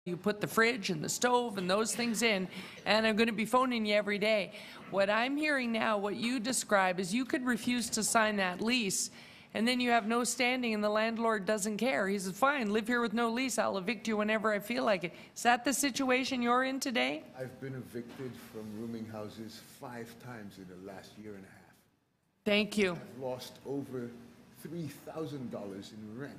You put the fridge and the stove and those things in, and I'm going to be phoning you every day. What I'm hearing now, what you describe, is you could refuse to sign that lease, and then you have no standing and the landlord doesn't care. He says, fine, live here with no lease. I'll evict you whenever I feel like it. Is that the situation you're in today? I've been evicted from rooming houses 5 times in the last year and a half. Thank you. I've lost over $3,000 in rent.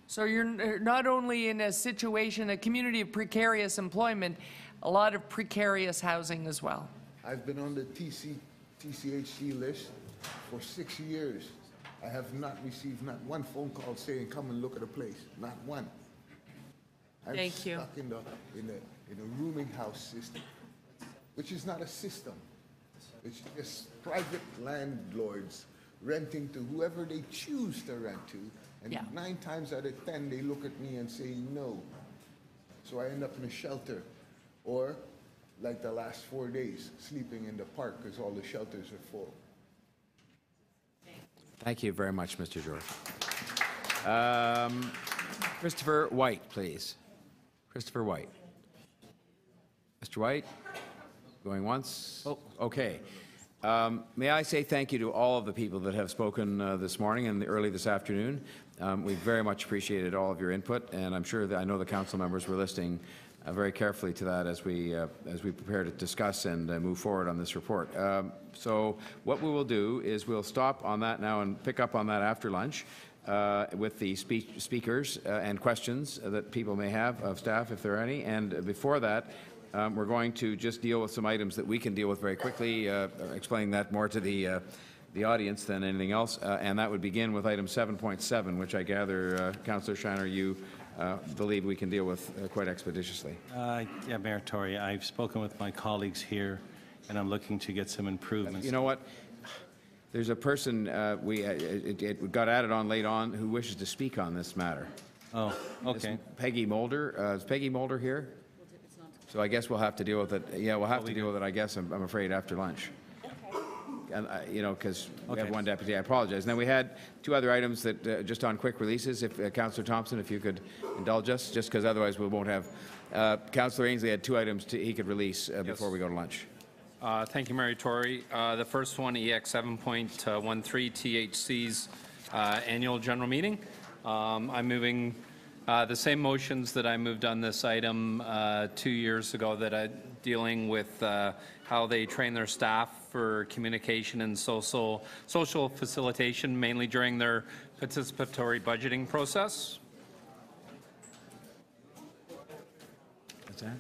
So you're not only in a situation, a community of precarious employment, a lot of precarious housing as well. I've been on the TCHC list for 6 years. I have not received not one phone call saying, come and look at a place. Not one. Thank you. I'm stuck in a rooming house system, which is not a system. It's just private landlords renting to whoever they choose to rent to. And 9 times out of 10, they look at me and say no. So I end up in a shelter. Or, like the last 4 days, sleeping in the park because all the shelters are full. Thank you very much, Mr. George. Christopher White, please. Christopher White. Mr. White? Going once? Oh, okay. May I say thank you to all of the people that have spoken this morning and early this afternoon. We very much appreciated all of your input, and I'm sure that I know the council members were listening very carefully to that as we prepare to discuss and move forward on this report. So what we will do is we'll stop on that now and pick up on that after lunch with the speakers and questions that people may have of staff, if there are any. And before that, we're going to just deal with some items that we can deal with very quickly, explaining that more to the audience than anything else, and that would begin with item 7.7, which I gather, Councillor Shiner, you believe we can deal with quite expeditiously. Yeah, Mayor Tory, I've spoken with my colleagues here, and I'm looking to get some improvements. You know what? There's a person it got added on late on who wishes to speak on this matter. Oh, okay. Peggy Mulder. Is Peggy Mulder here? So I guess we'll have to deal with it. Yeah, we'll have to deal with it, I guess, I'm afraid, after lunch. And, you know, because we have one deputy. I apologize. And then we had 2 other items that just on quick releases. If Councillor Thompson, if you could indulge us, just because otherwise we won't have. Councillor Ainsley had 2 items he could release before we go to lunch. Thank you, Mary Tory. The first one, EX 7.13, THC's annual general meeting. I'm moving the same motions that I moved on this item 2 years ago, that dealing with how they train their staff for communication and social facilitation, mainly during their participatory budgeting process. What's that?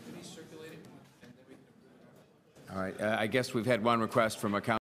All right. I guess we've had one request from a council.